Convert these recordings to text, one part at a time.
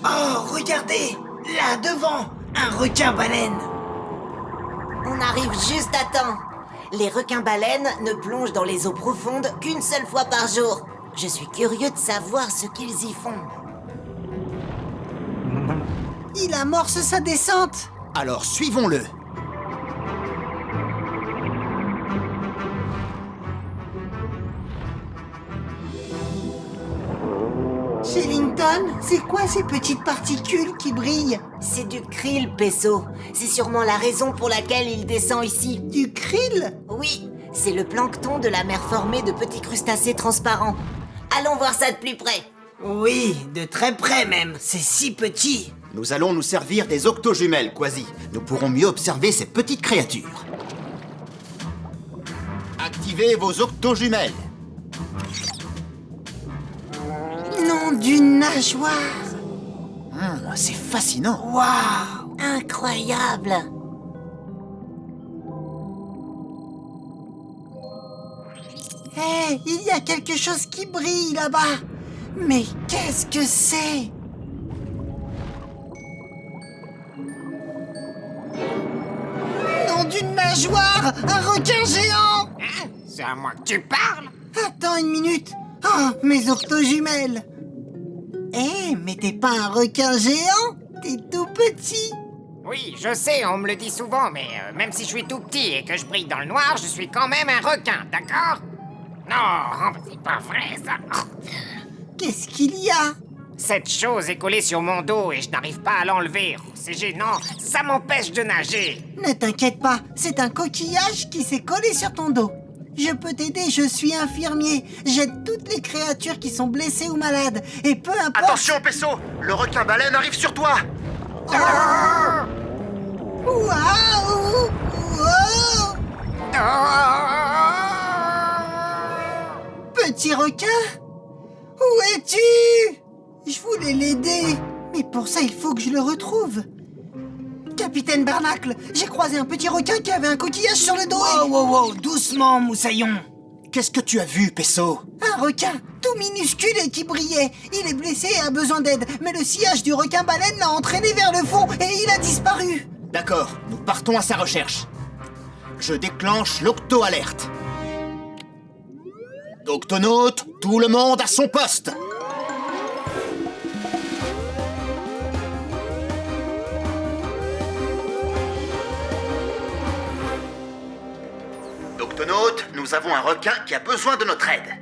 Oh, regardez! Là, devant! Un requin-baleine! On arrive juste à temps. Les requins-baleines ne plongent dans les eaux profondes qu'une seule fois par jour. Je suis curieux de savoir ce qu'ils y font. Il amorce sa descente. Alors suivons-le. Shellington, c'est quoi ces petites particules qui brillent? C'est du krill, Pesso. C'est sûrement la raison pour laquelle il descend ici. Du krill? Oui, c'est le plancton de la mer formé de petits crustacés transparents. Allons voir ça de plus près. Oui, de très près même. C'est si petit. Nous allons nous servir des octojumelles, Quasi. Nous pourrons mieux observer ces petites créatures. Activez vos octojumelles. Non, d'une nageoire. C'est fascinant. Waouh! Incroyable. Hé, il y a quelque chose qui brille là-bas. Mais qu'est-ce que c'est? Non, d'une nageoire. Un requin géant. Hein? C'est à moi que tu parles? Attends une minute. Oh, mes octojumelles. Hé, mais t'es pas un requin géant. T'es tout petit. Oui, je sais, on me le dit souvent, mais même si je suis tout petit et que je brille dans le noir, je suis quand même un requin, d'accord? Non, c'est pas vrai, ça. Qu'est-ce qu'il y a? Cette chose est collée sur mon dos et je n'arrive pas à l'enlever. C'est gênant, ça m'empêche de nager. Ne t'inquiète pas, c'est un coquillage qui s'est collé sur ton dos. Je peux t'aider, je suis infirmier. J'aide toutes les créatures qui sont blessées ou malades. Et peu importe... Attention, Pesso! Le requin-baleine arrive sur toi! Waouh! Wow! Petit requin? Où es-tu? Je voulais l'aider, mais pour ça il faut que je le retrouve. Capitaine Barnacle, j'ai croisé un petit requin qui avait un coquillage sur le dos. Wow, doucement, Moussaillon. Qu'est-ce que tu as vu, Pesso? Un requin, tout minuscule et qui brillait. Il est blessé et a besoin d'aide, mais le sillage du requin-baleine l'a entraîné vers le fond et il a disparu. D'accord, nous partons à sa recherche. Je déclenche l'octo-alerte. Octonautes, tout le monde à son poste! Octonautes, nous avons un requin qui a besoin de notre aide.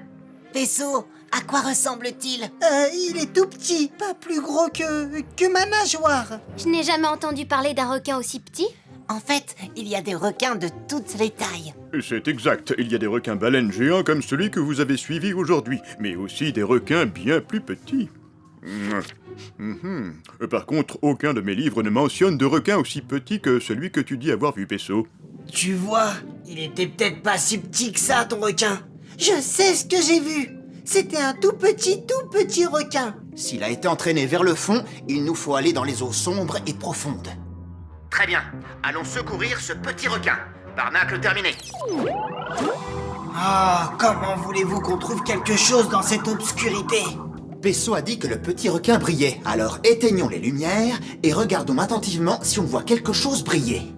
Pesso, à quoi ressemble-t-il? Il est tout petit, pas plus gros que ma nageoire. Je n'ai jamais entendu parler d'un requin aussi petit. En fait, il y a des requins de toutes les tailles. C'est exact, il y a des requins-baleines géants comme celui que vous avez suivi aujourd'hui, mais aussi des requins bien plus petits. Par contre, aucun de mes livres ne mentionne de requin aussi petit que celui que tu dis avoir vu, Pesso. Tu vois, il était peut-être pas si petit que ça, ton requin. Je sais ce que j'ai vu. C'était un tout petit requin. S'il a été entraîné vers le fond, il nous faut aller dans les eaux sombres et profondes. Très bien, allons secourir ce petit requin. Barnacle terminé. Ah, comment voulez-vous qu'on trouve quelque chose dans cette obscurité? Pesso a dit que le petit requin brillait, alors éteignons les lumières et regardons attentivement si on voit quelque chose briller.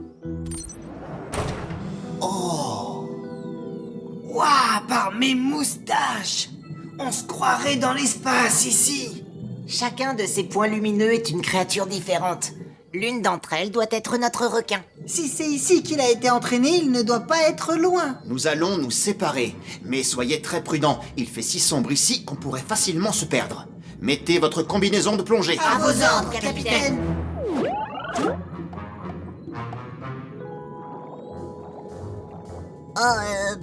Waouh, par mes moustaches! On se croirait dans l'espace ici! Chacun de ces points lumineux est une créature différente. L'une d'entre elles doit être notre requin. Si c'est ici qu'il a été entraîné, il ne doit pas être loin. Nous allons nous séparer, mais soyez très prudents. Il fait si sombre ici qu'on pourrait facilement se perdre. Mettez votre combinaison de plongée. À vos ordres, capitaine.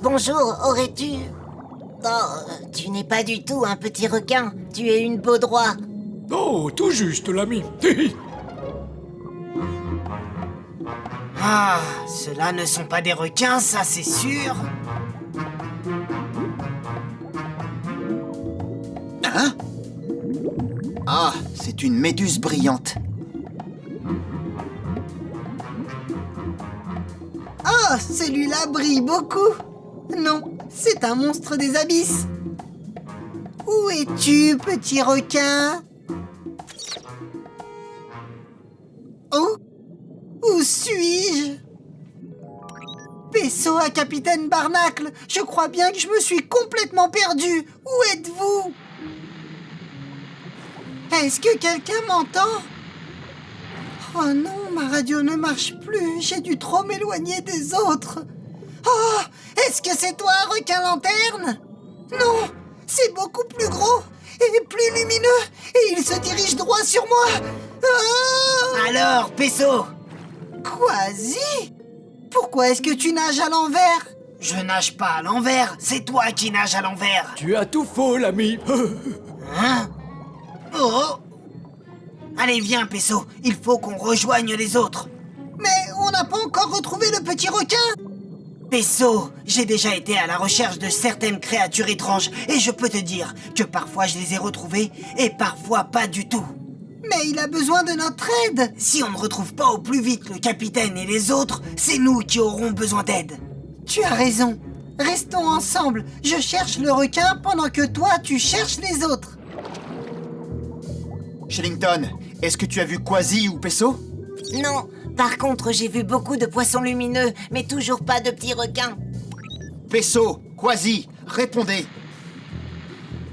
Bonjour, aurais-tu... tu n'es pas du tout un petit requin. Tu es une baudroie. Oh, tout juste, l'ami. Ah, ceux-là ne sont pas des requins, ça c'est sûr. Hein? Ah, c'est une méduse brillante. Oh, celui-là brille beaucoup. Non, c'est un monstre des abysses. Où es-tu, petit requin? suis-je? Pesso à Capitaine Barnacle, je crois bien que je me suis complètement perdu. Où êtes-vous? Est-ce que quelqu'un m'entend? Oh non, ma radio ne marche plus. J'ai dû trop m'éloigner des autres. Oh, est-ce que c'est toi, requin lanterne? Non, c'est beaucoup plus gros et plus lumineux et il se dirige droit sur moi. Ah! Alors, Pesso? Quasi? Pourquoi est-ce que tu nages à l'envers? Je nage pas à l'envers, c'est toi qui nages à l'envers. Tu as tout faux, l'ami. Hein? Oh! Allez, viens, Pesso, il faut qu'on rejoigne les autres. Mais on n'a pas encore retrouvé le petit requin. Pesso, j'ai déjà été à la recherche de certaines créatures étranges et je peux te dire que parfois je les ai retrouvées et parfois pas du tout. Mais il a besoin de notre aide. Si on ne retrouve pas au plus vite le capitaine et les autres, c'est nous qui aurons besoin d'aide. Tu as raison. Restons ensemble. Je cherche le requin pendant que toi, tu cherches les autres. Shellington, est-ce que tu as vu Quasi ou Pesso? Non, par contre, j'ai vu beaucoup de poissons lumineux, mais toujours pas de petits requins. Pesso, Quasi, répondez.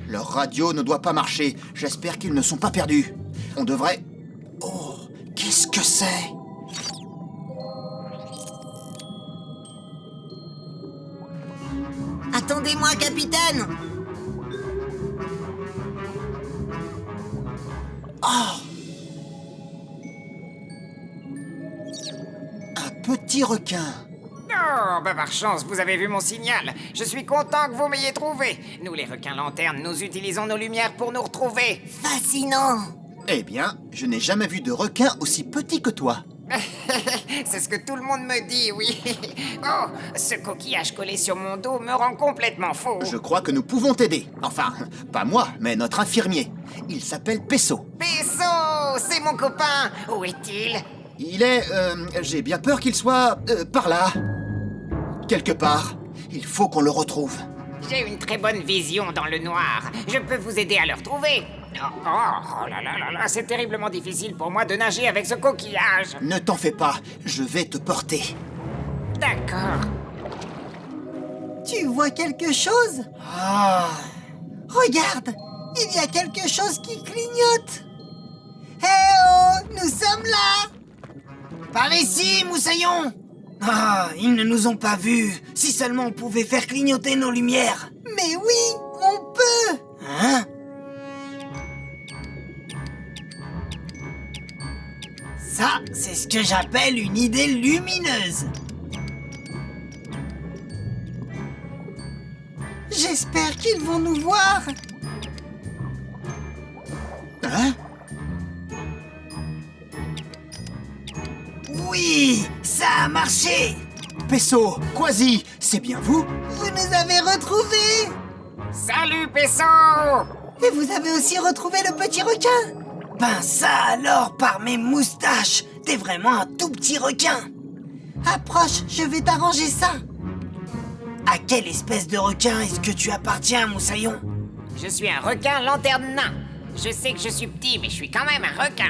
Leur radio ne doit pas marcher. J'espère qu'ils ne sont pas perdus. On devrait... Oh, qu'est-ce que c'est? Attendez-moi, capitaine. Oh! Un petit requin. Oh, bah par chance, vous avez vu mon signal. Je suis content que vous m'ayez trouvé. Nous, les requins lanternes, nous utilisons nos lumières pour nous retrouver. Fascinant. Eh bien, je n'ai jamais vu de requin aussi petit que toi. C'est ce que tout le monde me dit, oui. Oh, ce coquillage collé sur mon dos me rend complètement fou. Je crois que nous pouvons t'aider. Enfin, pas moi, mais notre infirmier. Il s'appelle Pesso. Pesso, c'est mon copain. Où est-il? Il est... j'ai bien peur qu'il soit... par là. Quelque part. Il faut qu'on le retrouve. J'ai une très bonne vision dans le noir. Je peux vous aider à le retrouver. Oh là là là là, c'est terriblement difficile pour moi de nager avec ce coquillage. Ne t'en fais pas, je vais te porter. D'accord. Tu vois quelque chose? Ah! Regarde, il y a quelque chose qui clignote. Eh oh, nous sommes là. Par ici, Moussaillon! Ah, ils ne nous ont pas vus. Si seulement on pouvait faire clignoter nos lumières. Mais oui, on peut. Hein? Ça, c'est ce que j'appelle une idée lumineuse. J'espère qu'ils vont nous voir. Hein? Oui, ça a marché. Pesso, Quasi, c'est bien vous? Vous nous avez retrouvés. Salut, Pesso! Et vous avez aussi retrouvé le petit requin. Ben ça alors, par mes moustaches, t'es vraiment un tout petit requin. Approche, je vais t'arranger ça. À quelle espèce de requin est-ce que tu appartiens, Moussaillon? Je suis un requin lanterne nain. Je sais que je suis petit, mais je suis quand même un requin.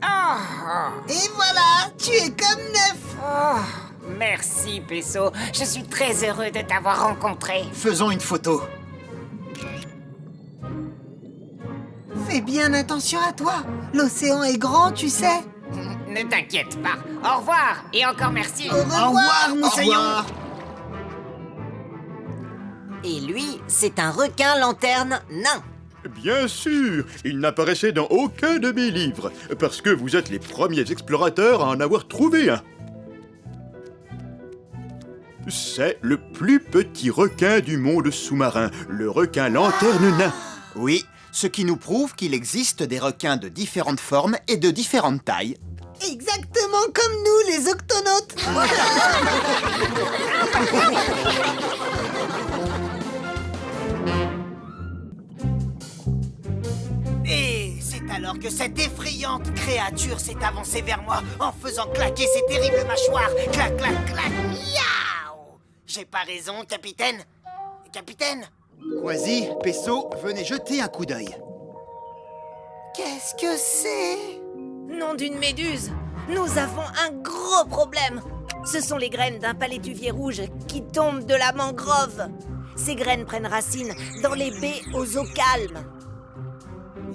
Oh, Et voilà, tu es comme neuf. oh, merci, Pesso. Je suis très heureux de t'avoir rencontré. Faisons une photo. Fais bien attention à toi. L'océan est grand, tu sais. Ne t'inquiète pas. Au revoir et encore merci. Au revoir. Au revoir, Au Moussaillon. revoir. Et lui, c'est un requin lanterne nain. Bien sûr, il n'apparaissait dans aucun de mes livres, parce que vous êtes les premiers explorateurs à en avoir trouvé un. C'est le plus petit requin du monde sous-marin, le requin lanterne nain. Oui, ce qui nous prouve qu'il existe des requins de différentes formes et de différentes tailles. Exactement comme nous, les octonautes. Et c'est alors que cette effrayante créature s'est avancée vers moi en faisant claquer ses terribles mâchoires. Clac, clac, clac, miaou! J'ai pas raison, capitaine? Capitaine? Quasi, Pesso, venez jeter un coup d'œil. Qu'est-ce que c'est? Nom d'une méduse! Nous avons un gros problème. Ce sont les graines d'un palétuvier rouge qui tombent de la mangrove. Ces graines prennent racine dans les baies aux eaux calmes.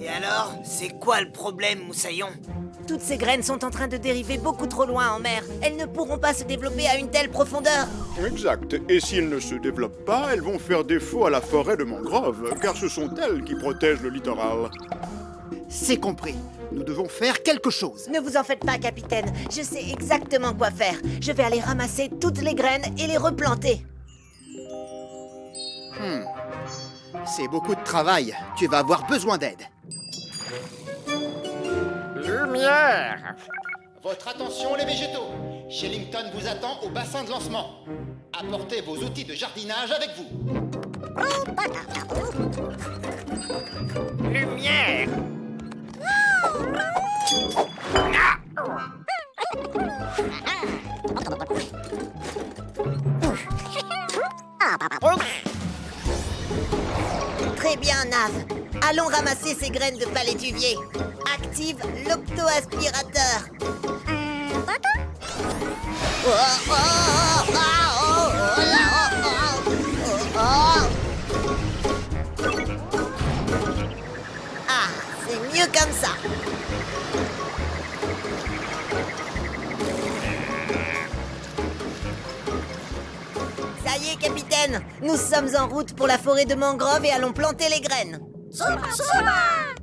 Et alors, c'est quoi le problème, Moussaillon? Toutes ces graines sont en train de dériver beaucoup trop loin en mer. Elles ne pourront pas se développer à une telle profondeur. Exact. Et s'ils ne se développent pas, elles vont faire défaut à la forêt de mangrove, car ce sont elles qui protègent le littoral. C'est compris. Nous devons faire quelque chose. Ne vous en faites pas, capitaine. Je sais exactement quoi faire. Je vais aller ramasser toutes les graines et les replanter. C'est beaucoup de travail. Tu vas avoir besoin d'aide. Lumière! Votre attention, les végétaux. Shellington vous attend au bassin de lancement. Apportez vos outils de jardinage avec vous. Lumière! Très bien, Nav. Allons ramasser ces graines de palétuvier. Active l'octoaspirateur. Ah, c'est mieux comme ça. Ça y est, capitaine. Nous sommes en route pour la forêt de mangrove et allons planter les graines.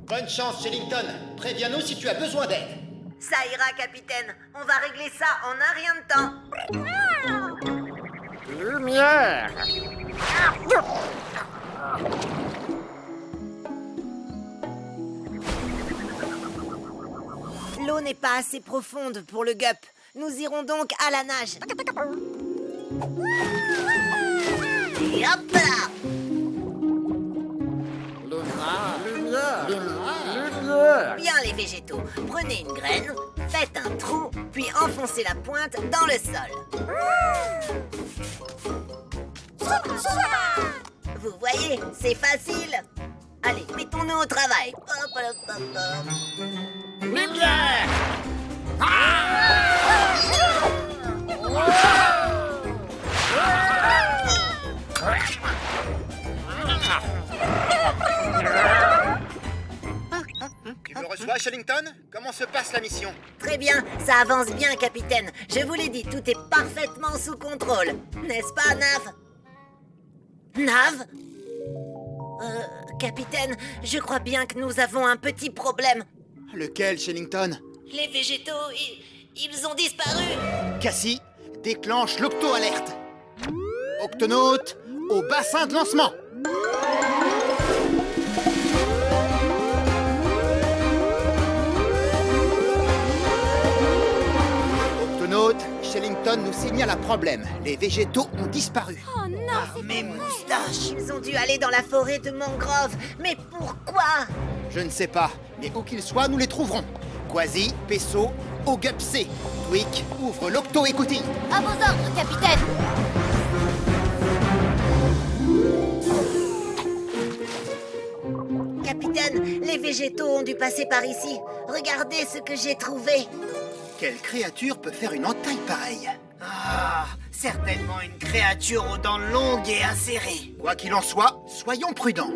Bonne chance, Shellington. Préviens-nous si tu as besoin d'aide. Ça ira, capitaine. On va régler ça en un rien de temps. Lumière! L'eau n'est pas assez profonde pour le gup. Nous irons donc à la nage. Et hop là! Lumière! Bien les végétaux, prenez une graine, faites un trou, puis enfoncez la pointe dans le sol. Vous voyez, c'est facile. Allez, mettons-nous au travail. Lumière! Tu me reçois, Shellington? Comment se passe la mission? Très bien, ça avance bien, capitaine. Je vous l'ai dit, tout est parfaitement sous contrôle. N'est-ce pas, Nav? Nav? Capitaine, je crois bien que nous avons un petit problème. Lequel, Shellington? Les végétaux, ils ont disparu. Cassie, déclenche l'octo-alerte. Octonaute, au bassin de lancement. Octonaute, Shellington nous signale un problème. Les végétaux ont disparu. Oh non, c'est Mes moustaches! Ils ont dû aller dans la forêt de mangrove. Mais pourquoi? Je ne sais pas, mais où qu'ils soient, nous les trouverons. Quasi, Pesso, Ogupc. Tweak, ouvre l'octo-écouting. à vos ordres, capitaine. Capitaine, les végétaux ont dû passer par ici. Regardez ce que j'ai trouvé. Quelle créature peut faire une entaille pareille? Ah, certainement une créature aux dents longues et acérées. Quoi qu'il en soit, soyons prudents.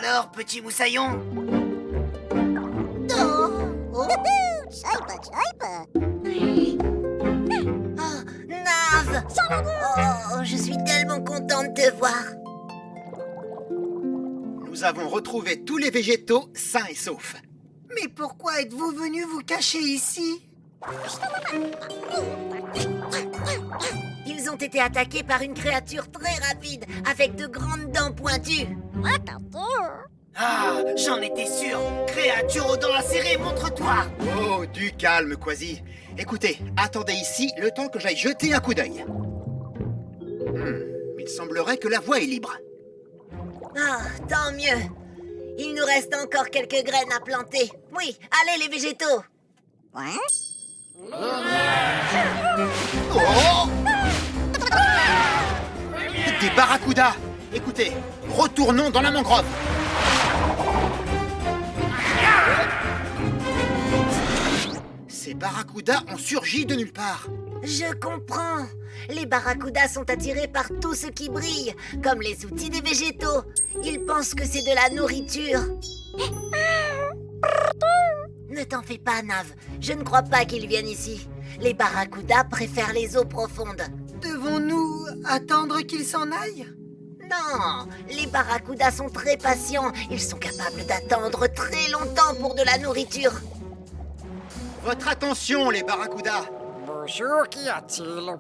Alors, petit moussaillon? Oh, Nav! Oh, je suis tellement contente de te voir. Nous avons retrouvé tous les végétaux sains et saufs. Mais pourquoi êtes-vous venu vous cacher ici? Ils ont été attaqués par une créature très rapide, avec de grandes dents pointues. Ah, j'en étais sûr. Créature aux dents acérées, montre-toi. Oh, du calme, Quasi. Écoutez, attendez ici le temps que j'aille jeter un coup d'œil. Il semblerait que la voie est libre. Ah, tant mieux. Il nous reste encore quelques graines à planter. Oui, allez les végétaux. Oh! Des barracudas! Écoutez, retournons dans la mangrove. Ces barracudas ont surgi de nulle part. Je comprends. Les barracudas sont attirés par tout ce qui brille, comme les outils des végétaux. Ils pensent que c'est de la nourriture. Ne t'en fais pas, Nav. Je ne crois pas qu'ils viennent ici. Les barracudas préfèrent les eaux profondes. Devons-nous attendre qu'il s'en aille? Non, les barracudas sont très patients. Ils sont capables d'attendre très longtemps pour de la nourriture. Votre attention, les barracudas! Bonjour, qu'y a-t-il?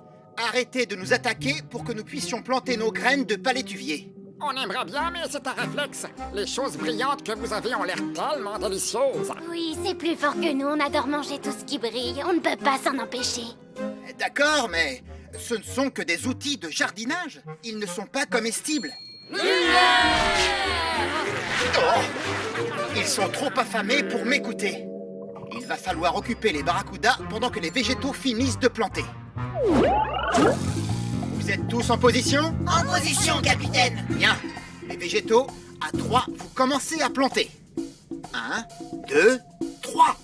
Arrêtez de nous attaquer pour que nous puissions planter nos graines de palétuvier. On aimerait bien, mais c'est un réflexe. Les choses brillantes que vous avez ont l'air tellement délicieuses. Oui, c'est plus fort que nous, on adore manger tout ce qui brille. On ne peut pas s'en empêcher. D'accord, mais ce ne sont que des outils de jardinage. Ils ne sont pas comestibles. Oh, ils sont trop affamés pour m'écouter. Il va falloir occuper les barracudas pendant que les végétaux finissent de planter. Vous êtes tous en position? En position, capitaine. Bien. Les végétaux, à 3, vous commencez à planter. 1, 2, 3.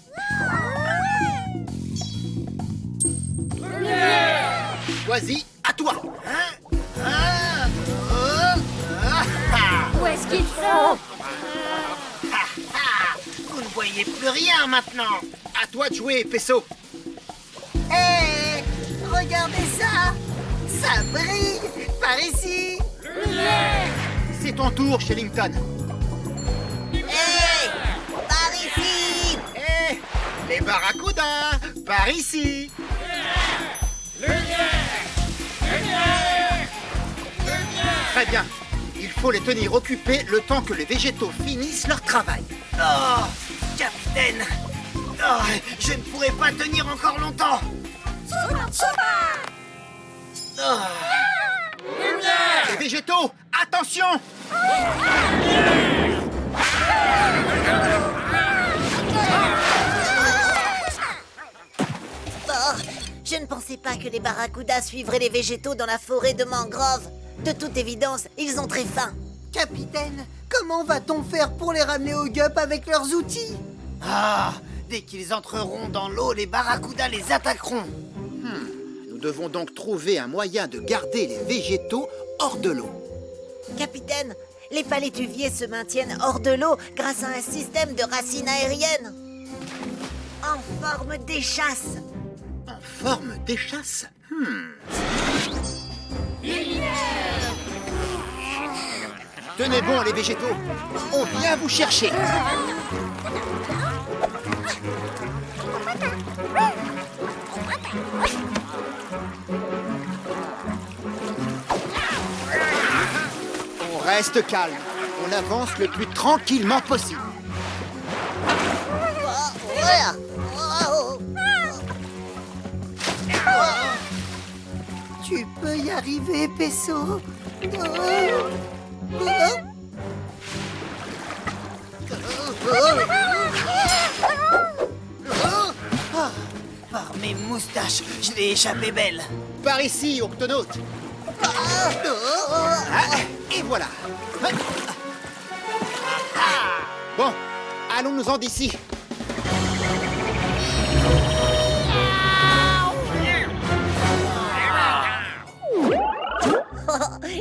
Choisis, à toi. Où est-ce qu'ils sont? Vous ne voyez plus rien maintenant. À toi de jouer, Pesso. Hé, regardez ça! Ça brille par ici! C'est ton tour, Shellington. Hé! Par ici! Hé, les barracudas, par ici. Très bien. Il faut les tenir occupés le temps que les végétaux finissent leur travail. Oh, capitaine. Oh, je ne pourrai pas tenir encore longtemps. Oh. Les végétaux, attention! Oh, je ne pensais pas que les barracudas suivraient les végétaux dans la forêt de mangrove. De toute évidence, ils ont très faim. Capitaine, comment va-t-on faire pour les ramener au gup avec leurs outils? Ah, dès qu'ils entreront dans l'eau, les barracudas les attaqueront. Nous devons donc trouver un moyen de garder les végétaux hors de l'eau. Capitaine, les palétuviers se maintiennent hors de l'eau grâce à un système de racines aériennes. En forme d'échasse. En forme d'échasse? Tenez bon, les végétaux. On vient vous chercher. On reste calme. On avance le plus tranquillement possible. Tu peux y arriver, Pesso. Par mes moustaches, je l'ai échappé belle. Par ici, octonaute. Ah, et voilà. Bon, allons-nous-en d'ici.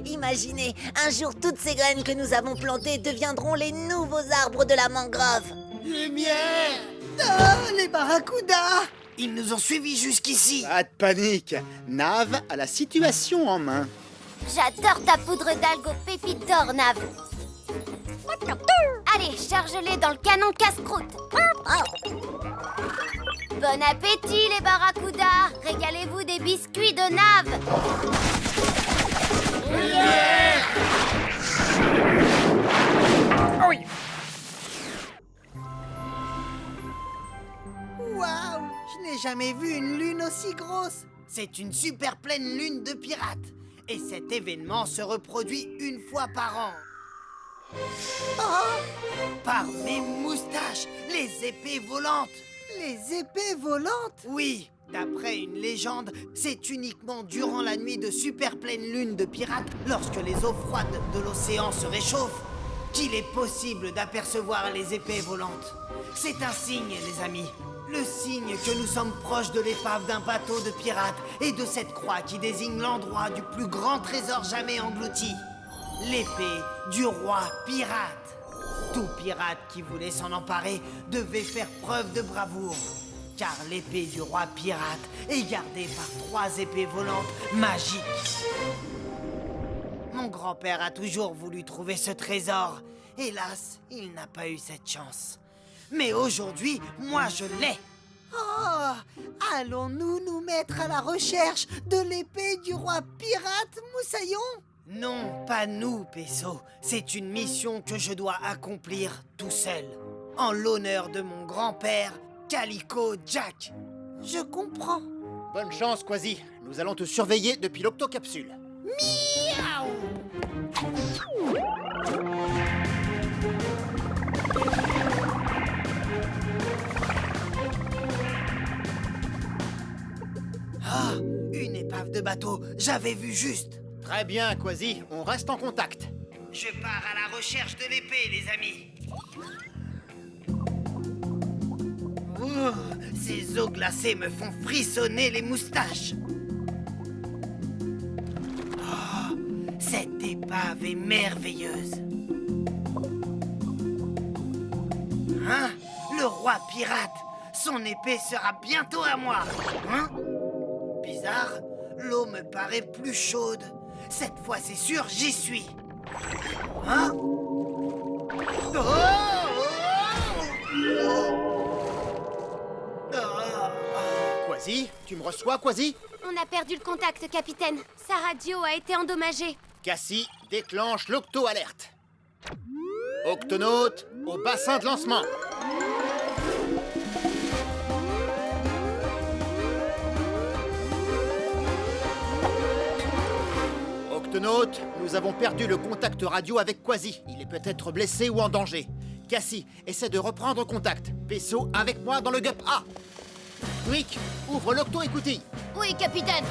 Imaginez, un jour toutes ces graines que nous avons plantées deviendront les nouveaux arbres de la mangrove. Lumière! Ah, les barracudas! Ils nous ont suivis jusqu'ici. Pas de panique. Nav a la situation en main. J'adore ta poudre d'algue aux pépites d'or, Nav. Allez, charge-les dans le canon casse-croûte. Bon appétit, les barracudas. Régalez-vous des biscuits de Nav. Oui. Waouh! Je n'ai jamais vu une lune aussi grosse! C'est une super pleine lune de pirates. Et cet événement se reproduit une fois par an. Oh! Par mes moustaches, les épées volantes. Les épées volantes! Oui, D'après une légende, c'est uniquement durant la nuit de super pleine lune de pirates, lorsque les eaux froides de l'océan se réchauffent, qu'il est possible d'apercevoir les épées volantes. C'est un signe, les amis. Le signe que nous sommes proches de l'épave d'un bateau de pirates et de cette croix qui désigne l'endroit du plus grand trésor jamais englouti. L'épée du roi pirate. Tout pirate qui voulait s'en emparer devait faire preuve de bravoure. Car l'épée du roi pirate est gardée par 3 épées volantes magiques. Mon grand-père a toujours voulu trouver ce trésor. Hélas, il n'a pas eu cette chance. Mais aujourd'hui, moi je l'ai. Oh, allons-nous nous mettre à la recherche de l'épée du roi pirate, Moussaillon? Non, pas nous, Pesso. C'est une mission que je dois accomplir tout seul. En l'honneur de mon grand-père, Calico Jack. Je comprends. Bonne chance, Quasi. Nous allons te surveiller depuis l'octocapsule. Miaou! Ah, une épave de bateau, j'avais vu juste. Très bien, Quasi. On reste en contact. Je pars à la recherche de l'épée, les amis. Ces eaux glacées me font frissonner les moustaches. Oh, cette épave est merveilleuse. Hein? Le roi pirate. Son épée sera bientôt à moi. Hein? Bizarre, l'eau me paraît plus chaude. Cette fois, c'est sûr, j'y suis. Hein? Quasi, tu me reçois, Quasi? On a perdu le contact, capitaine. Sa radio a été endommagée. Cassie, déclenche l'octo-alerte. Octonaute, au bassin de lancement. Octonaute, nous avons perdu le contact radio avec Quasi. Il est peut-être blessé ou en danger. Cassie, essaie de reprendre contact. Pesso, avec moi dans le GUP A. Tweak, ouvre l'octo-écoutille. Oui, capitaine.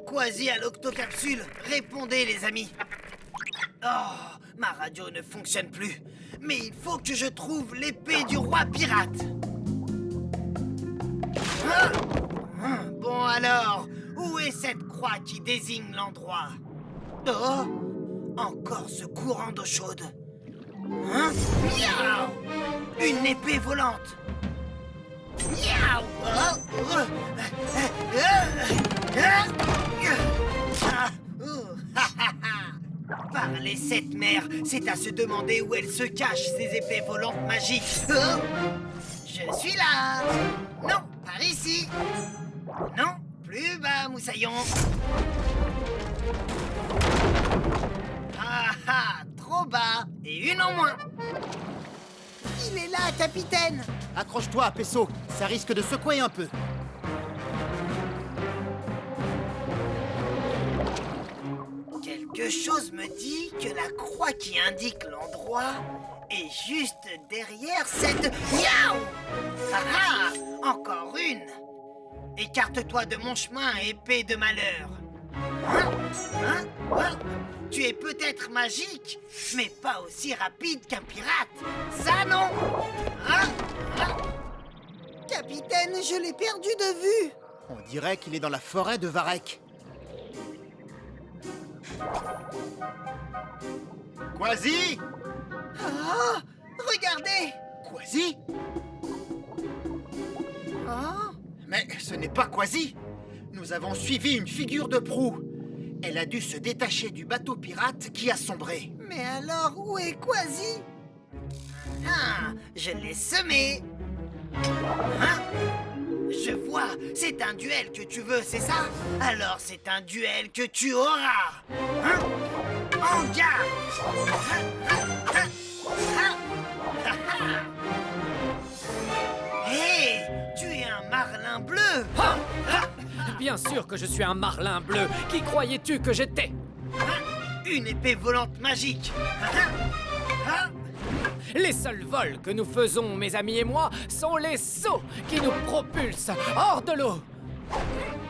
Quasi à l'octocapsule, répondez les amis. Oh, ma radio ne fonctionne plus. Mais il faut que je trouve l'épée du roi pirate. Bon alors, où est cette croix qui désigne l'endroit? Oh, encore ce courant d'eau chaude. Hein? Miaou! Une épée volante. Miaou! Par les 7 mers, c'est à se demander où elles se cachent, ces épées volantes magiques. Je suis là. Non, par ici. Non, plus bas, Moussaillon. Trop bas. Et une en moins. Il est là, capitaine. Accroche-toi, Pesso. Ça risque de secouer un peu. Quelque chose me dit que la croix qui indique l'endroit est juste derrière cette... Miaou! Encore une! Écarte-toi de mon chemin, épée de malheur. Tu es peut-être magique, mais pas aussi rapide qu'un pirate. Ça, non! Capitaine, je l'ai perdu de vue. On dirait qu'il est dans la forêt de Varek. Quasi! Ah, regardez. Quasi? Ah, Mais ce n'est pas Quasi. Nous avons suivi une figure de proue. Elle a dû se détacher du bateau pirate qui a sombré. mais alors où est Quasi? Je l'ai semé. Je vois, c'est un duel que tu veux, c'est ça? Alors c'est un duel que tu auras. En garde. Hé, tu es un marlin bleu. Bien sûr que je suis un marlin bleu. Qui croyais-tu que j'étais? Une épée volante magique. Les seuls vols que nous faisons, mes amis et moi, sont les sauts qui nous propulsent hors de l'eau.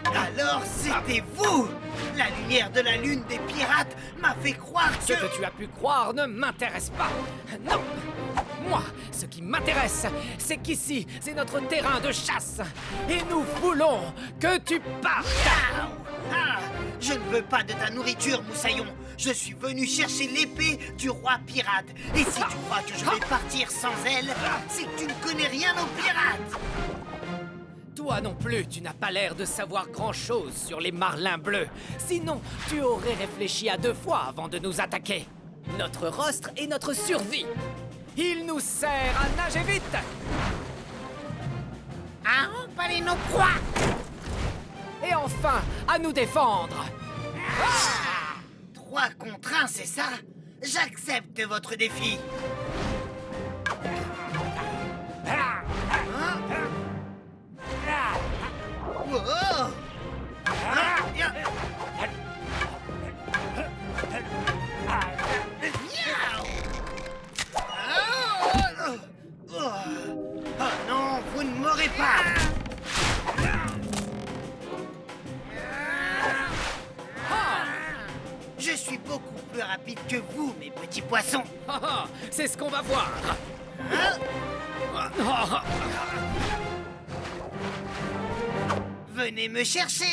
Alors c'était vous! La lumière de la lune des pirates m'a fait croire Ce que tu as pu croire ne m'intéresse pas. Non! Moi, ce qui m'intéresse, c'est qu'ici, c'est notre terrain de chasse. Et nous voulons que tu partes. Ah, je ne veux pas de ta nourriture, Moussaillon. Je suis venu chercher l'épée du roi pirate. Et si tu crois que je vais partir sans elle, c'est que tu ne connais rien aux pirates. Toi non plus, tu n'as pas l'air de savoir grand-chose sur les marlins bleus. Sinon, tu aurais réfléchi à 2 fois avant de nous attaquer. Notre rostre est notre survie. Il nous sert à nager vite. À empaler nos proies. Et enfin, à nous défendre. 3 contre 1, c'est ça? J'accepte votre défi. Wow. Oh non, vous ne m'aurez pas. Je suis beaucoup plus rapide que vous, mes petits poissons. C'est ce qu'on va voir. Venez me chercher.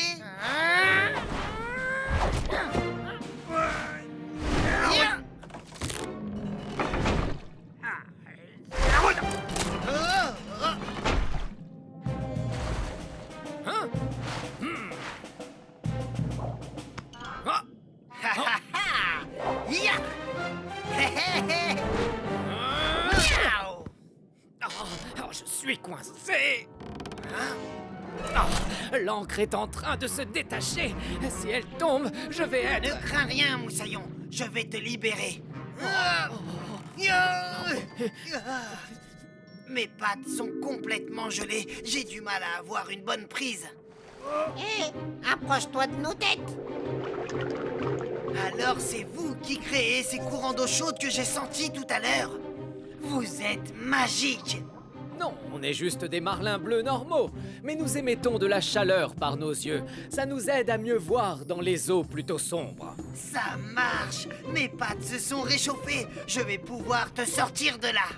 Je suis coincé. L'ancre est en train de se détacher. Si elle tombe, je vais être... Ne crains rien, Moussaillon. Je vais te libérer. Mes pattes sont complètement gelées. J'ai du mal à avoir une bonne prise. Hé, approche-toi de nos têtes. Alors c'est vous qui créez ces courants d'eau chaude que j'ai sentis tout à l'heure. Vous êtes magique. Non, on est juste des marlins bleus normaux. Mais nous émettons de la chaleur par nos yeux. Ça nous aide à mieux voir dans les eaux plutôt sombres. Ça marche. Mes pattes se sont réchauffées. Je vais pouvoir te sortir de là.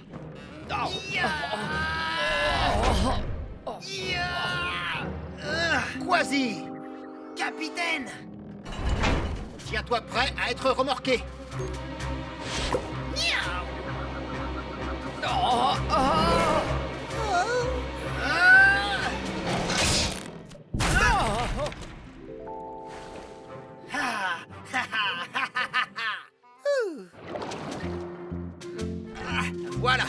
Quasi! Capitaine! Tiens-toi prêt à être remorqué. Voilà.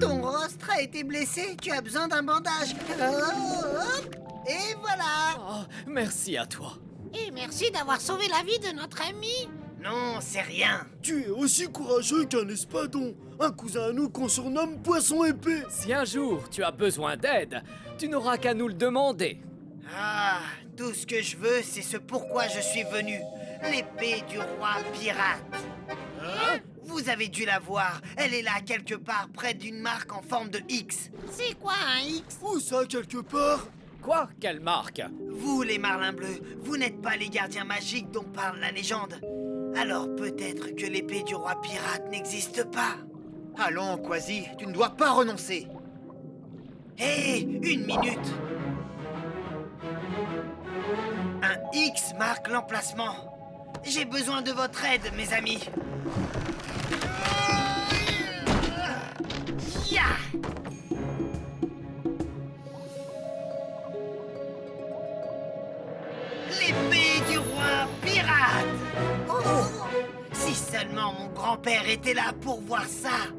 Ton rostre a été blessé, tu as besoin d'un bandage. Hop, et voilà. Oh, merci à toi. Et merci d'avoir sauvé la vie de notre ami. Non, c'est rien. Tu es aussi courageux qu'un espadon, un cousin à nous qu'on surnomme Poisson épais. Si un jour tu as besoin d'aide, tu n'auras qu'à nous le demander. Ah, tout ce que je veux, c'est ce pourquoi je suis venu. L'épée du roi pirate. Vous avez dû la voir. Elle est là quelque part près d'une marque en forme de X. C'est quoi un X? Où ça, quelque part? Quoi? Quelle marque? Vous, les marlins bleus, vous n'êtes pas les gardiens magiques dont parle la légende. Alors peut-être que l'épée du roi pirate n'existe pas. Allons, Quasi, tu ne dois pas renoncer. Hé, une minute. Un X marque l'emplacement. J'ai besoin de votre aide, mes amis. Ya! L'épée du roi pirate! Oh! Si seulement mon grand-père était là pour voir ça!